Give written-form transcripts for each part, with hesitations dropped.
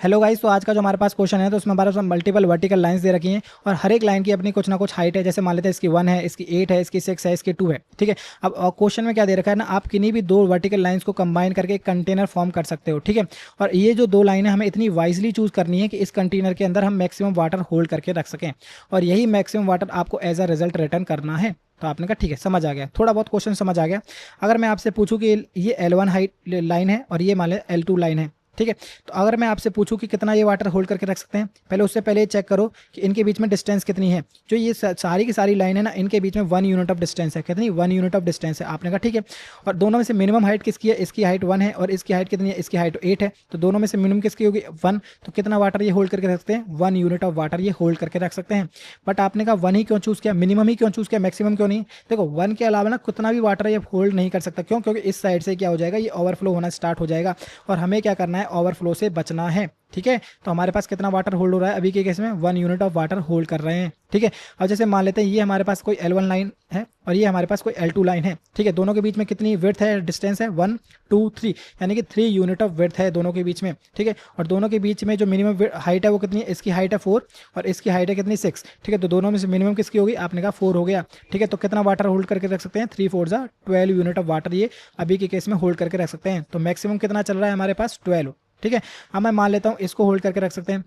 Hello guys, तो आज का जो हमारे पास क्वेश्चन है तो उसमें हमारे पास मल्टीपल वर्टिकल लाइंस दे रखी हैं और हर एक लाइन की अपनी कुछ ना कुछ हाइट है। जैसे मान लेते हैं इसकी 1 है, इसकी 8 है, इसकी 6 है, इसकी 2 है। ठीक है। अब क्वेश्चन में क्या दे रखा है ना, आप किन्हीं भी दो वर्टिकल लाइंस को कंबाइन करके एक कंटेनर फॉर्म कर सकते हो। ठीक है। और ये जो दो लाइनें हमें इतनी वाइजली चूज करनी है कि इस कंटेनर के अंदर हम मैक्सिमम वाटर होल्ड करके रख सकें और यही मैक्सिमम वाटर आपको एज अ रिजल्ट रिटर्न करना है। तो आपने कहा ठीक है, समझ आ गया, थोड़ा बहुत क्वेश्चन समझ आ गया। अगर मैं आपसे पूछूं कि ये L1 हाइट लाइन है और ये मान लें L2 लाइन है। ठीक है। तो अगर मैं आपसे पूछूं कि कितना ये वाटर होल्ड करके रख सकते हैं, पहले उससे पहले चेक करो कि इनके बीच में डिस्टेंस कितनी है। जो ये सारी की सारी लाइन है ना, इनके बीच में 1 यूनिट ऑफ डिस्टेंस है। कितनी? 1 यूनिट ऑफ डिस्टेंस है। आपने कहा ठीक है। और दोनों में से मिनिमम हाइट किसकी है? इसकी हाइट 1 है और इसकी हाइट कितनी है? इसकी हाइट 8 है। तो दोनों में से मिनिमम किसकी होगी? 1। तो कितना वाटर ये होल्ड करके रख सकते हैं? 1 यूनिट ऑफ वाटर ये होल्ड करके रख सकते हैं। बट आपने कहा 1 ही क्यों चूज किया, मिनिमम ही क्यों चूज किया, मैक्सिमम क्यों नहीं? देखो 1 के अलावा ना कितना भी वाटर ये होल्ड नहीं कर सकता। क्यों? क्योंकि इस साइड से क्या हो जाएगा, ये ओवरफ्लो होना स्टार्ट हो जाएगा और हमें क्या करना है, ओवरफ्लो से बचना है। ठीक है। तो हमारे पास कितना वाटर होल्ड हो रहा है अभी के केस में? 1 यूनिट ऑफ वाटर होल्ड कर रहे हैं। ठीक है। अब जैसे मान लेते हैं ये हमारे पास कोई L1 लाइन है और ये हमारे पास कोई L2 लाइन है। ठीक है। दोनों के बीच में कितनी विड्थ है, डिस्टेंस है? 1 2 3, यानी कि 3 यूनिट ऑफ विड्थ है दोनों के बीच में। ठीक है। और दोनों के बीच में जो मिनिमम हाइट है वो कितनी है? इसकी हाइट है 4 और इसकी हाइट है कितनी? 6। ठीक है। तो दोनों में से मिनिमम किसकी होगी? आपने कहा 4 हो गया। ठीक है। तो कितना वाटर होल्ड करके रख सकते हैं? 3 4 12 यूनिट ऑफ वाटर ये अभी के केस में होल्ड करके रख सकते हैं। तो मैक्सिमम कितना चल रहा है हमारे पास? 12। ठीक है। अब मैं मान लेता हूँ इसको होल्ड करके रख सकते हैं।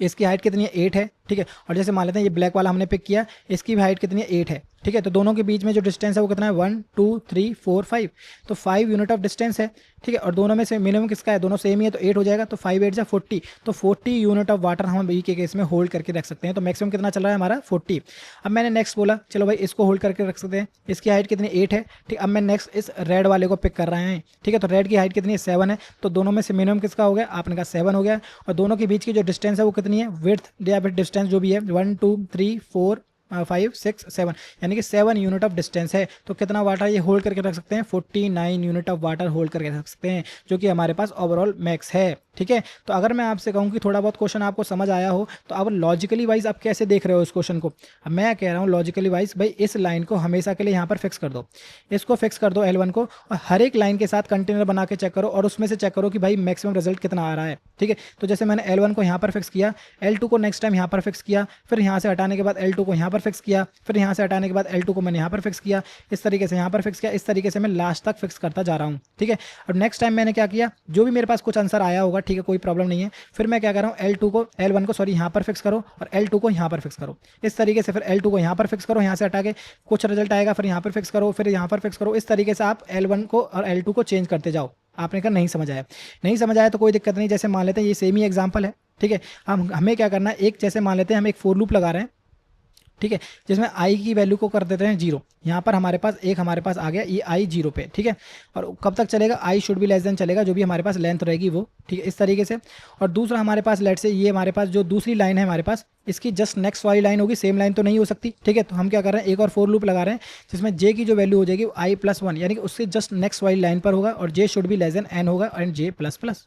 इसकी हाइट कितनी है? 8 है। ठीक है। और जैसे मान लेते हैं ये ब्लैक वाला हमने पिक किया, इसकी भी हाइट कितनी है? 8 है। ठीक है। तो दोनों के बीच में जो डिस्टेंस है वो कितना है? 1 2 3 4 5। तो 5 यूनिट ऑफ डिस्टेंस है। ठीक है। और दोनों में से मिनिमम किसका है? दोनों सेम ही है तो 8 हो जाएगा। तो 5 8 40। तो 40 यूनिट ऑफ वाटर हम बी के केस में होल्ड करके रख सकते हैं। तो मैक्सिमम कितना चल रहा है हमारा? 40। अब मैंने नेक्स्ट बोला चलो भाई इसको होल्ड करके रख सकते हैं। इसकी हाइट कितनी? 8 है। ठीक। अब मैं नेक्स्ट इस रेड वाले को पिक कर रहे हैं। ठीक है। तो रेड की हाइट कितनी है? 7 है। तो दोनों में से मिनिमम किसका हो गया? आपने कहा 7 हो गया। और दोनों के बीच की जो डिस्टेंस है वो कितनी है? विड्थ या फिर डिस्टेंस जो भी है, 1 2 3 4 5 6 7, यानी कि 7 यूनिट ऑफ डिस्टेंस है। तो कितना वाटर ये होल्ड करके रख सकते हैं? 49 यूनिट ऑफ वाटर होल्ड करके रख सकते हैं, जो कि हमारे पास ओवरऑल मैक्स है। ठीक है। तो अगर मैं आपसे कहूँ कि थोड़ा बहुत क्वेश्चन आपको समझ आया हो तो अब लॉजिकली वाइज आप कैसे देख रहे हो इस क्वेश्चन को? अब मैं कह रहा हूँ लॉजिकली वाइज भाई इस लाइन को हमेशा के लिए यहाँ पर फिक्स कर दो, इसको फिक्स कर दो L1 को, और हर एक लाइन के साथ कंटेनर बना के चेक करो और उसमें से चेक करो कि भाई मैक्सिमम रिजल्ट कितना आ रहा है। ठीक है। तो जैसे मैंने L1 को यहाँ पर फिक्स किया, L2 को नेक्स्ट टाइम यहाँ पर फिक्स किया, फिर यहाँ से हटाने के बाद L2 को यहाँ पर फिक्स किया, फिर यहाँ से हटाने के बाद L2 को मैंने यहाँ पर फिक्स किया, इस तरीके से यहाँ पर फिक्स किया, इस तरीके से मैं लास्ट तक फिक्स करता जा रहा हूँ। ठीक है। और नेक्स्ट टाइम मैंने क्या किया, जो भी मेरे पास कुछ आंसर आया होगा, ठीक है, कोई प्रॉब्लम नहीं है, फिर मैं क्या कर रहा हूँ, L1 को सॉरी यहाँ पर फिक्स करो और L2 को यहाँ पर फिक्स करो, इस तरीके से फिर L2 को यहाँ पर फिक्स करो, यहाँ से हटा के कुछ रिजल्ट आएगा, फिर यहाँ पर फिक्स करो, फिर यहाँ पर फिक्स करो, इस तरीके से आप L1 को और L2 को चेंज करते जाओ। आपने कहा नहीं समझ आया, नहीं समझ आया तो कोई दिक्कत नहीं। जैसे मान लेते हैं ये सेम ही एग्जाम्पल है। ठीक है। हमें क्या करना है, एक जैसे मान लेते हैं हम एक फोर लूप लगा रहे हैं। ठीक है। जिसमें आई की वैल्यू को कर देते हैं 0। यहाँ पर हमारे पास आ गया, ये आई 0 पे। ठीक है। और कब तक चलेगा? आई शुड बी लेस देन चलेगा, जो भी हमारे पास लेंथ रहेगी वो। ठीक है, इस तरीके से। और दूसरा हमारे पास लेट से ये हमारे पास जो दूसरी लाइन है हमारे पास, इसकी जस्ट नेक्स्ट वाली लाइन होगी, सेम लाइन तो नहीं हो सकती। ठीक है। तो हम क्या कर रहे हैं, एक और फोर लूप लगा रहे हैं जिसमें जे की जो वैल्यू हो जाएगी आई प्लस 1, यानी कि उससे जस्ट नेक्स्ट वाली लाइन पर होगा और j should be less than n होगा एंड जे प्लस प्लस।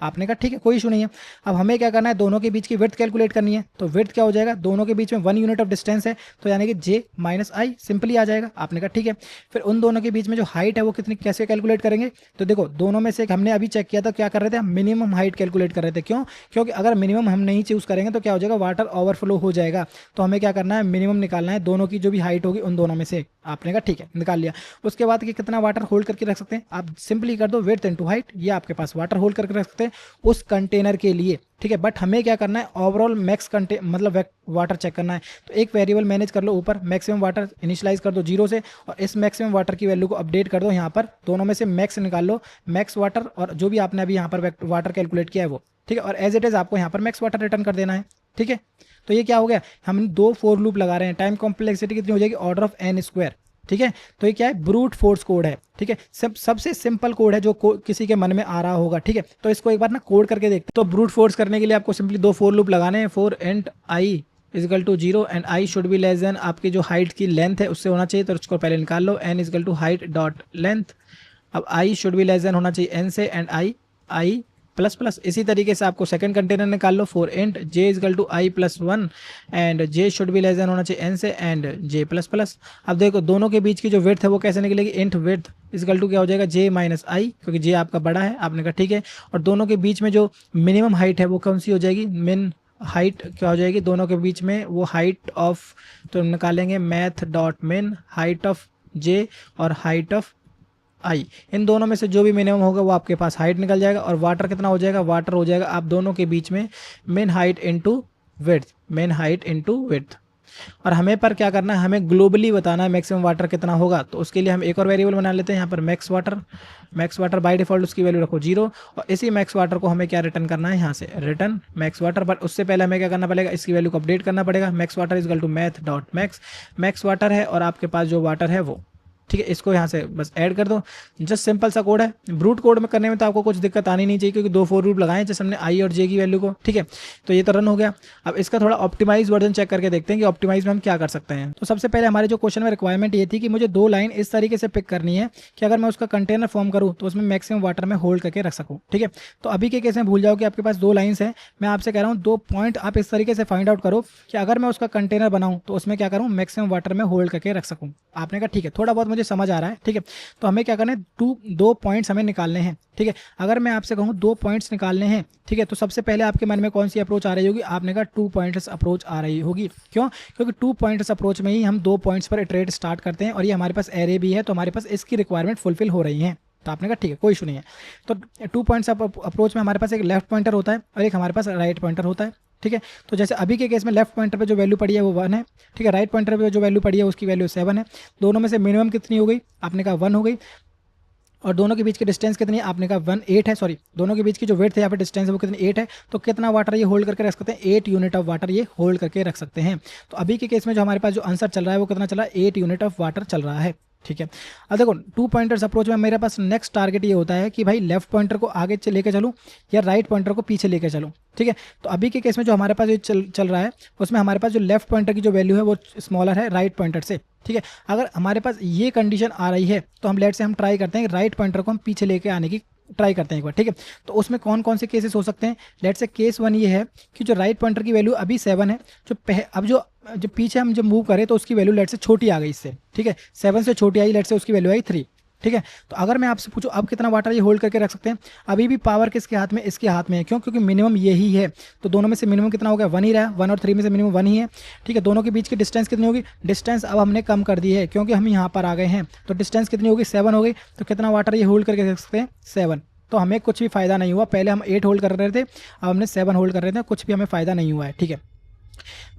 आपने कहा ठीक है, कोई इशू नहीं है। अब हमें क्या करना है, दोनों के बीच की विड्थ कैलकुलेट करनी है। तो विड्थ क्या हो जाएगा, दोनों के बीच में 1 यूनिट ऑफ डिस्टेंस है, तो यानी कि जे माइनस आई सिंपली आ जाएगा। आपने कहा ठीक है। फिर उन दोनों के बीच में जो हाइट है वो कितनी, कैसे कैलकुलेट करेंगे? तो देखो दोनों में से हमने अभी चेक किया था, क्या कर रहे थे हम, मिनिमम हाइट कैलकुलेट कर रहे थे। क्यों? क्योंकि अगर मिनिमम हम नहीं चूज करेंगे तो क्या हो जाएगा, वाटर ओवरफ्लो हो जाएगा। तो हमें क्या करना है, मिनिमम निकालना है दोनों की जो भी हाइट होगी उन दोनों में से। आपने कहा ठीक है, निकाल लिया। उसके बाद कि कितना वाटर होल्ड करके रख सकते हैं, आप सिंपली कर दो विड्थ इनटू हाइट, ये आपके पास वाटर होल्ड करके रख सकते हैं उस कंटेनर के लिए। ठीक है। बट हमें क्या करना है, ओवरऑल मैक्स मतलब वाटर चेक करना है। तो एक वेरिएबल मैनेज कर लो, ऊपर मैक्सिमम वाटर इनिशियलाइज कर दो 0 से, और इस मैक्सिमम वाटर की वैल्यू को अपडेट कर दो यहाँ पर, दोनों में से मैक्स निकाल लो, मैक्स वाटर और जो भी आपने अभी यहाँ पर वाटर कैलकुलेट किया है वो। ठीक है। और एज इट इज आपको यहाँ पर मैक्स वाटर रिटर्न कर देना है। ठीक है। तो ये क्या हो गया, हम 2 फोर लूप लगा रहे हैं, टाइम कॉम्प्लेक्सिटी कितनी हो जाएगी, ऑर्डर ऑफ एन स्क्वायर। ठीक है। तो ये क्या है, ब्रूट फोर्स कोड है। ठीक है। सबसे सिंपल कोड है जो किसी के मन में आ रहा होगा। ठीक है। तो इसको एक बार ना कोड करके देखते हैं। तो ब्रूट फोर्स करने के लिए आपको सिंपली 2 फोर लूप लगाने हैं, for and i equal to 0 and i should be less than आपकी जो हाइट की लेंथ है उससे होना चाहिए, तो उसको पहले निकाल लो, n is equal to height dot length. अब i should be less than होना चाहिए एन से, एंड आई प्लस प्लस। इसी तरीके से आपको सेकंड कंटेनर निकाल लो for int j is equal to i plus 1 and j should be less than होना चाहिए एन से एंड जे प्लस प्लस। अब देखो दोनों के बीच की जो विड्थ है वो कैसे निकलेगी, int width is equal to क्या हो जाएगा जे माइनस आई, क्योंकि जे आपका बड़ा है, आपने कहा ठीक है। और दोनों के बीच में जो मिनिमम हाइट है वो कौन सी हो जाएगी, मिन हाइट क्या हो जाएगी दोनों के बीच में, वो हाइट ऑफ, तो हम निकालेंगे math dot min height of j और हाइट ऑफ आई, इन दोनों में से जो भी मिनिमम होगा वो आपके पास हाइट निकल जाएगा। और वाटर कितना हो जाएगा, वाटर हो जाएगा आप दोनों के बीच में main height into width, main height into width. और हमें पर क्या करना है, हमें ग्लोबली बताना है मैक्सिमम वाटर कितना होगा। तो उसके लिए हम एक और वेरिएबल बना लेते हैं यहाँ पर मैक्स वाटर बाय डिफॉल्ट उसकी वैल्यू रखो 0। और इसी मैक्स वाटर को हमें क्या रिटर्न करना है, यहाँ से रिटर्न मैक्स वाटर। बट उससे पहले हमें क्या करना पड़ेगा, इसकी वैल्यू को अपडेट करना पड़ेगा। Max water is equal to math dot max, max water है और आपके पास जो वाटर है वो, ठीक है, इसको यहाँ से बस ऐड कर दो। जस्ट सिंपल सा कोड है, ब्रूट कोड में करने में तो आपको कुछ दिक्कत आनी नहीं चाहिए, क्योंकि 2 फॉर लूप लगाए जैसे हमने आई और जे की वैल्यू को, ठीक है। तो ये तो रन हो गया। अब इसका थोड़ा ऑप्टिमाइज वर्जन चेक करके देखते हैं कि ऑप्टिमाइज में हम क्या कर सकते हैं। तो सबसे पहले हमारे जो क्वेश्चन में रिक्वायरमेंट ये थी कि मुझे 2 लाइन इस तरीके से पिक करनी है कि अगर मैं उसका कंटेनर फॉर्म करूँ तो उसमें मैक्सिमम वाटर में होल्ड करके रख सकूँ, ठीक है। तो अभी के केस में भूल जाओ कि आपके पास 2 लाइन्स हैं। मैं आपसे कह रहा हूँ 2 पॉइंट आप इस तरीके से फाइंड आउट करो कि अगर मैं उसका कंटेनर बनाऊँ तो उसमें क्या करूँ, मैक्सिमम वाटर में होल्ड करके रख सकूँ। आपने कहा ठीक है, थोड़ा बहुत मुझे समझ आ रहा है, ठीक है। तो हमें क्या करना है, 2 पॉइंट्स हमें निकालने हैं, ठीक है। अगर मैं आपसे कहूँ 2 पॉइंट्स निकालने हैं, ठीक है, तो सबसे पहले आपके मन में कौन सी अप्रोच आ रही होगी, आपने कहा 2 पॉइंट्स अप्रोच आ रही होगी। क्यों, क्योंकि 2 पॉइंट्स अप्रोच में ही हम 2 पॉइंट्स पर इटरेट स्टार्ट करते हैं और ये हमारे पास एरे भी है, तो हमारे पास इसकी रिक्वायरमेंट फुलफिल हो रही है। तो आपने कहा ठीक है, कोई इशू नहीं है। तो 2 पॉइंट्स अप्रोच में हमारे पास एक लेफ्ट पॉइंटर होता है और एक हमारे पास राइट पॉइंटर होता है, ठीक है। तो जैसे अभी के केस में लेफ्ट पॉइंटर पे जो वैल्यू पड़ी है वो 1 है, ठीक है। राइट पॉइंटर पे जो वैल्यू पड़ी है उसकी वैल्यू 7 है। दोनों में से मिनिमम कितनी हो गई, आपने कहा 1 हो गई। और दोनों के बीच की डिस्टेंस कितनी है, आपने कहा 8 है, सॉरी दोनों के बीच की जो विड्थ है यहाँ पे डिस्टेंस है वो कितनी 8 है। तो कितना वाटर ये होल्ड करके रख सकते हैं, 8 यूनिट ऑफ वाटर ये होल्ड करके रख सकते हैं। तो अभी के केस में जो हमारे पास जो आंसर चल रहा है वो कितना चला, 8 यूनिट ऑफ वाटर चल रहा है, ठीक है। अब देखो 2 पॉइंटर्स अप्रोच में मेरे पास नेक्स्ट टारगेट ये होता है कि भाई लेफ्ट पॉइंटर को आगे लेके चलूँ या राइट पॉइंटर को पीछे लेके चलूँ, ठीक है। तो अभी के केस में जो हमारे पास ये चल रहा है उसमें हमारे पास जो लेफ्ट पॉइंटर की जो वैल्यू है वो स्मॉलर है राइट पॉइंटर से, ठीक है। अगर हमारे पास ये कंडीशन आ रही है तो हम लेट से हम ट्राई करते हैं राइट पॉइंटर को हम पीछे लेके आने की ट्राई करते हैं एक बार, ठीक है। तो उसमें कौन कौन से केसेस हो सकते हैं, लेट से केस 1 ये है कि जो राइट पॉइंटर की वैल्यू अभी 7 है, अब जो पीछे हम जब मूव करें तो उसकी वैल्यू लेट से छोटी आ गई इससे, ठीक है। 7 से छोटी आई, लेट से उसकी वैल्यू आई 3, ठीक है। तो अगर मैं आपसे पूछूं अब कितना वाटर ये होल्ड करके रख सकते हैं, अभी भी पावर किसके हाथ में, इसके हाथ में है। क्यों, क्योंकि मिनिमम यही है। तो दोनों में से मिनिमम कितना हो गया, 1 ही रहा, 1 और 3 में से मिनिमम 1 ही है, ठीक है। दोनों के बीच की डिस्टेंस कितनी होगी, डिस्टेंस अब हमने कम कर दी है क्योंकि हम यहाँ पर आ गए हैं। तो डिस्टेंस कितनी होगी, 7 हो गई। तो कितना वाटर ये होल्ड करके रख सकते हैं, 7। तो हमें कुछ भी फायदा नहीं हुआ, पहले हम 8 होल्ड कर रहे थे, अब हमने 7 होल्ड कर रहे थे, कुछ भी हमें फायदा नहीं हुआ है, ठीक है।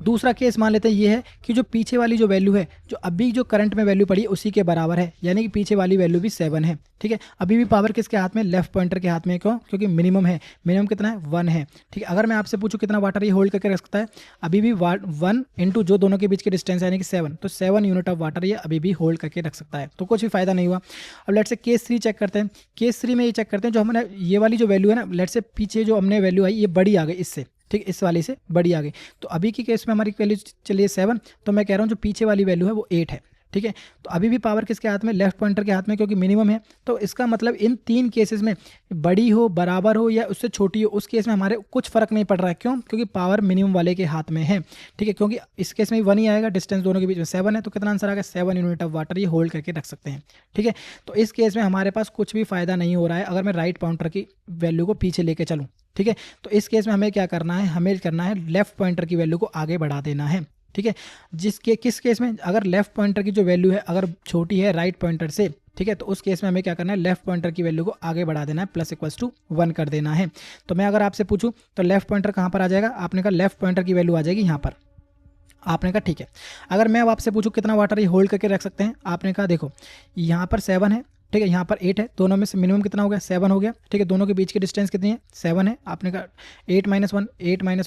दूसरा केस मान लेते हैं ये है कि जो पीछे वाली जो वैल्यू है, जो अभी जो करंट में वैल्यू पड़ी है उसी के बराबर है, यानी कि पीछे वाली वैल्यू भी 7 है, ठीक है। अभी भी पावर किसके हाथ में, लेफ्ट पॉइंटर के हाथ में। क्यों, क्योंकि मिनिमम है, मिनिमम कितना है, 1 है, ठीक है। अगर मैं आपसे पूछूं कितना वाटर ये होल्ड करके रख सकता है, अभी भी 1 इंटू जो दोनों के बीच की डिस्टेंस है यानी कि 7, तो 7 यूनिट ऑफ वाटर ये अभी भी होल्ड करके रख सकता है। तो कुछ भी फायदा नहीं हुआ। अब लेट से केस 3 चेक करते हैं। केस 3 में ये चेक करते हैं जो हमने ये वाली जो वैल्यू है ना, लेट से पीछे जो हमने वैल्यू आई ये बड़ी आ गई इससे, ठीक, इस वाली से बड़ी आ गई। तो अभी की केस में हमारी वैल्यू चलिए 7, तो मैं कह रहा हूँ जो पीछे वाली वैल्यू है वो 8 है, ठीक है। तो अभी भी पावर किसके हाथ में, लेफ्ट पॉइंटर के हाथ में, क्योंकि मिनिमम है। तो इसका मतलब इन 3 केसेस में बड़ी हो, बराबर हो या उससे छोटी हो, उस केस में हमारे कुछ फर्क नहीं पड़ रहा है। क्यों, क्योंकि पावर मिनिमम वाले के हाथ में है, ठीक है। क्योंकि इस केस में 1 ही आएगा, डिस्टेंस दोनों के बीच में 7 है, तो कितना आंसर आएगा, 7 यूनिट ऑफ वाटर ये होल्ड करके रख सकते हैं, ठीक है। तो इस केस में हमारे पास कुछ भी फायदा नहीं हो रहा है अगर मैं राइट पॉइंटर की वैल्यू को पीछे लेके चलूँ, ठीक है। तो इस केस में हमें क्या करना है, हमें करना है लेफ्ट पॉइंटर की वैल्यू को आगे बढ़ा देना है, ठीक है। किस केस में, अगर लेफ्ट पॉइंटर की जो वैल्यू है अगर छोटी है राइट पॉइंटर से, ठीक है, तो उस केस में हमें क्या करना है, लेफ्ट पॉइंटर की वैल्यू को आगे बढ़ा देना है, प्लस इक्वल्स टू 1 कर देना है। तो मैं अगर आपसे पूछूं तो लेफ्ट पॉइंटर कहाँ पर आ जाएगा, आपने कहा लेफ्ट पॉइंटर की वैल्यू आ जाएगी यहाँ पर, आपने कहा ठीक है। अगर मैं अब आपसे पूछूं कितना वाटर ये होल्ड करके रख सकते हैं, आपने कहा देखो यहाँ पर 7 है, ठीक है, यहाँ पर 8 है, दोनों में से मिनिमम कितना हो गया, 7 हो गया, ठीक है। दोनों के बीच की डिस्टेंस कितनी है, 7 है। आपने कहा 8 माइनस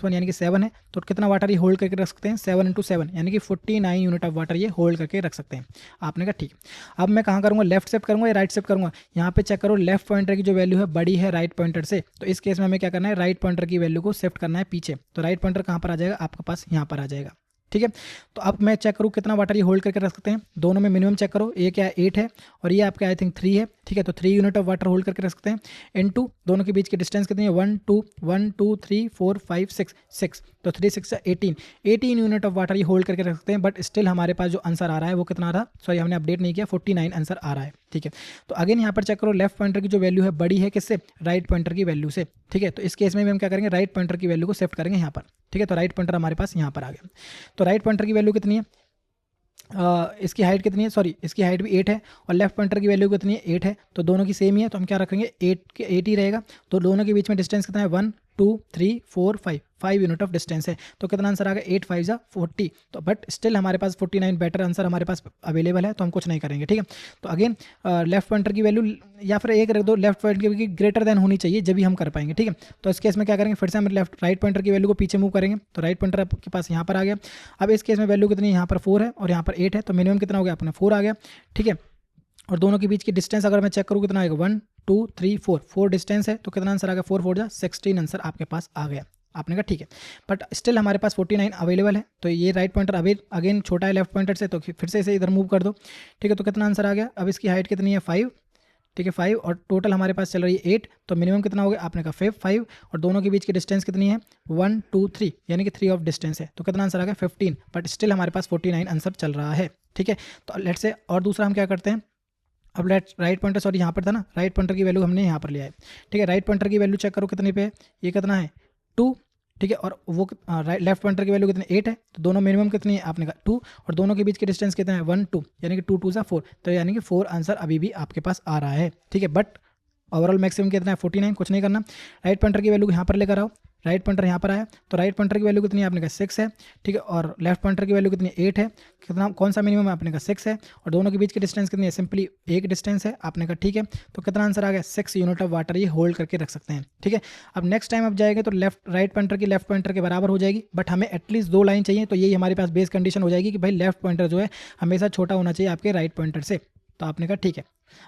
1 यानी कि 7 है। तो कितना वाटर ये होल्ड करके रख सकते हैं, 7 इंटू 7 यानी कि 49 यूनिट ऑफ वाटर ये होल्ड करके रख सकते हैं। आपने कहा ठीक है। अब मैं कहाँ करूँगा, लेफ्ट शिफ्ट करूँगा या राइट शिफ्ट करूँगा, यहाँ पे चेक करो लेफ्ट पॉइंटर की जो वैल्यू है बड़ी है राइट पॉइंटर से, तो इस केस में हमें क्या करना है, राइट पॉइंटर की वैल्यू को शिफ्ट करना है पीछे। तो राइट पॉइंटर कहाँ पर आ जाएगा, आपके पास यहाँ पर आ जाएगा, ठीक है। तो अब मैं चेक करूँ कितना वाटर ये होल्ड करके रख सकते हैं, दोनों में मिनिमम चेक करो, ये क्या है 8 है और ये आपका आई थिंक 3 है, ठीक है। तो 3 यूनिट ऑफ वाटर होल्ड करके रख सकते हैं, इनटू दोनों के बीच की डिस्टेंस कितनी है 1 2 1 2 3 4 5 6 6, तो 3 6 18 यूनिट ऑफ वाटर ये होल्ड करके रख सकते हैं। बट स्टिल हमारे पास जो आंसर आ रहा है वो कितना आ रहा, सॉरी हमने अपडेट नहीं किया, 49 आंसर आ रहा है, ठीक है। तो अगेन यहाँ पर चेक करो, लेफ्ट पॉइंटर की जो वैल्यू है बड़ी है किससे, राइट पॉइंटर की वैल्यू से, ठीक है। तो इस केस में भी हम क्या करेंगे, राइट पॉइंटर की वैल्यू को शिफ्ट करेंगे यहाँ पर, ठीक है। तो राइट पॉइंटर हमारे पास यहाँ पर आ गया। तो राइट पॉइंटर की वैल्यू कितनी है, इसकी हाइट कितनी है, सॉरी इसकी हाइट भी 8 है और लेफ्ट पॉइंटर की वैल्यू कितनी है 8 है, तो दोनों की सेम ही है, तो हम क्या रखेंगे 8 ही रहेगा। तो दोनों के बीच में डिस्टेंस कितना है 1 2 3 4 5 यूनिट ऑफ डिस्टेंस है। तो कितना आंसर आ गया 8 5 जा 40। तो बट स्टिल हमारे पास 49 बेटर आंसर हमारे पास अवेलेबल है, तो हम कुछ नहीं करेंगे, ठीक है। तो अगेन लेफ्ट पॉइंटर की वैल्यू या फिर एक रख दो, लेफ्ट पॉइंटर की ग्रेटर देन होनी चाहिए जब भी हम कर पाएंगे, ठीक है। तो इस केस में क्या करेंगे, फिर से हम राइट पॉइंटर की वैल्यू को पीछे मूव करेंगे, तो राइट पॉइंटर आपके पास यहाँ पर आ गया। अब इस केस में वैल्यू कितनी है, यहाँ पर 4 है और यहाँ पर 8 है, तो मिनिमम कितना हो गया अपना 4 आ गया, ठीक है। और दोनों के बीच की डिस्टेंस अगर मैं चेक करूँ कितना आएगा 1 2 3 4 डिस्टेंस है, तो कितना आंसर आ गया 4 4 जा 16 आंसर आपके पास आ गया। आपने कहा ठीक है, बट स्टिल हमारे पास 49 अवेलेबल है। तो ये राइट पॉइंटर अभी अगेन छोटा है लेफ्ट पॉइंटर से, तो फिर से इसे इधर मूव कर दो, ठीक है। तो कितना आंसर आ गया, अब इसकी हाइट कितनी है 5, ठीक है 5 और टोटल हमारे पास चल रही है 8, तो मिनिमम कितना हो गया आपने कहा 5 और दोनों के बीच की डिस्टेंस कितनी है 1 2 3, यानी कि 3 ऑफ डिस्टेंस है, तो कितना आंसर आ गया 15, बट स्टिल हमारे पास 49 आंसर चल रहा है, ठीक है। तो लेट से और दूसरा हम क्या करते हैं, अब राइट पॉइंटर सॉरी यहाँ पर था ना, राइट पॉइंटर की वैल्यू हमने यहाँ पर लिया है, ठीक है। राइट पॉइंटर की वैल्यू चेक करो कितने पे है, ये कितना है 2, ठीक है। और वो लेफ्ट पॉइंटर की वैल्यू कितनी 8 है, तो दोनों मिनिमम कितनी है आपने कहा 2 और दोनों के बीच की डिस्टेंस कितना है 1 2, यानी कि 2 2 सा 4, तो यानी कि 4 आंसर अभी भी आपके पास आ रहा है, ठीक है। बट ओवरऑल मैक्सिमम कितना है 49, कुछ नहीं करना। राइट पॉइंटर की वैल्यू यहाँ पर लेकर आओ, राइट पॉइंटर यहाँ पर आया, तो राइट पॉइंटर की वैल्यू कितनी है आपने कहा 6 है, ठीक है। और लेफ्ट पॉइंटर की वैल्यू कितनी है 8 है, कितना कौन सा मिनिमम है आपने कहा 6 है और दोनों के बीच की डिस्टेंस कितनी है, सिंपली एक डिस्टेंस है, आपने कहा ठीक है। तो कितना आंसर आ गया 6 यूनिट ऑफ वाटर ये होल्ड करके रख सकते हैं, ठीक है। अब नेक्स्ट टाइम आप जाएंगे तो राइट पॉइंटर की लेफ्ट पॉइंटर के बराबर हो जाएगी, बट हमें एटलीस्ट 2 लाइन चाहिए, तो यही हमारे पास बेस कंडीशन हो जाएगी कि भाई लेफ्ट पॉइंटर जो है हमेशा छोटा होना चाहिए आपके राइट पॉइंटर से। तो आपने कहा ठीक है,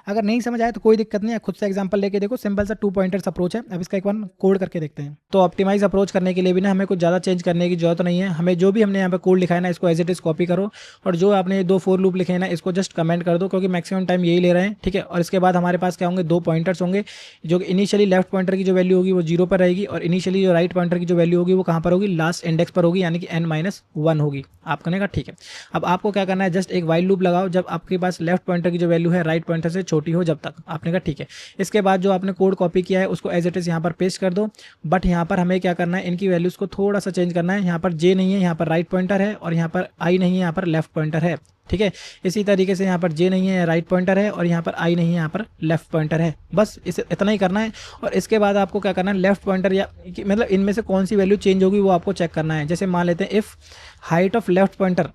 अगर नहीं समझ आए तो कोई दिक्कत नहीं है, खुद से एग्जांपल लेके देखो, सिंपल सा 2 पॉइंटर्स अप्रोच है। अब इसका एक बार कोड करके देखते हैं। तो ऑप्टिमाइज अप्रोच करने के लिए भी ना हमें कुछ ज़्यादा चेंज करने की जरूरत नहीं है, हमें जो भी हमने यहाँ पे कोड लिखा है ना इसको एज इट इज कॉपी करो और जो आपने 2 फोर लूप लिखे हैं ना इसको जस्ट कमेंट कर दो, क्योंकि मैक्सिमम टाइम यही ले रहे हैं, ठीक है। और इसके बाद हमारे पास क्या होंगे 2 पॉइंटर्स होंगे, जो इनिशियली लेफ्ट पॉइंटर की जो वैल्यू होगी वो 0 पर रहेगी और इनिशियली जो राइट पॉइंटर की जो वैल्यू होगी वो कहाँ पर होगी, लास्ट इंडेक्स पर होगी, यानी कि n-1 होगी। आप कहने का ठीक है। अब आपको क्या करना है, जस्ट एक वाइल लूप लगाओ जब आपके पास लेफ्ट पॉइंटर की जो वैल्यू है राइट पॉइंटर से छोटी हो जब तक। आपने कहा ठीक है। इसके बाद जो आपने कोड कॉपी किया है उसको एज इट इज यहाँ पर पेस्ट कर दो, बट यहाँ पर हमें क्या करना है, इनकी वैल्यूज को थोड़ा सा चेंज करना है। यहाँ पर जे नहीं है, यहाँ पर राइट पॉइंटर है और यहाँ पर आई नहीं है, यहाँ पर लेफ्ट पॉइंटर है, ठीक है। इसी तरीके से यहाँ पर जे नहीं है, राइट पॉइंटर है और यहाँ पर आई नहीं है, यहाँ पर लेफ्ट पॉइंटर है। बस इसे इतना ही करना है और इसके बाद आपको क्या करना है, लेफ्ट पॉइंटर या मतलब इनमें से कौन सी वैल्यू चेंज होगी वो आपको चेक करना है। जैसे मान लेते हैं if height of left pointer,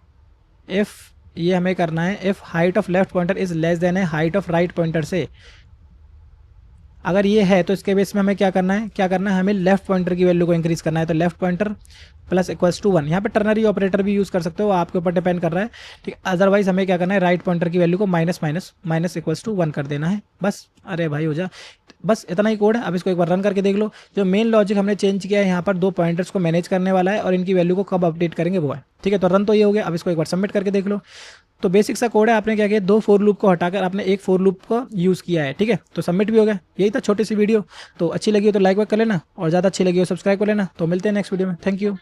if ये हमें करना है, if height of left pointer is less than है हाइट ऑफ राइट पॉइंटर से, अगर ये है तो इसके बेस में हमें क्या करना है, हमें लेफ्ट पॉइंटर की वैल्यू को इंक्रीज करना है। तो left pointer plus equals to 1, यहाँ पे टर्नरी ऑपरेटर भी यूज़ कर सकते हो, आपके ऊपर डिपेंड कर रहा है, ठीक है। अदरवाइज हमें क्या करना है, राइट पॉइंटर की वैल्यू को माइनस इक्वल्स टू 1 कर देना है, बस। अरे भाई हो जा, बस इतना ही कोड है। अब इसको एक बार रन करके देख लो। जो मेन लॉजिक हमने चेंज किया है, यहाँ पर 2 पॉइंटर्स को मैनेज करने वाला है और इनकी वैल्यू को कब अपडेट करेंगे वो है, ठीक है। तो रन तो ये हो गया। अब इसको एक बार सबमिट करके देख लो। तो बेसिक सा कोड है, आपने क्या किया, 2 फोर लूप को हटाकर आपने एक फोर लूप को यूज़ किया है, ठीक है। तो सबमिट भी हो गया। यही था छोटी सी वीडियो। तो अच्छी लगी हो तो लाइक कर लेना और ज़्यादा अच्छी लगी हो सब्सक्राइब कर लेना। तो मिलते हैं नेक्स्ट वीडियो में। Thank you.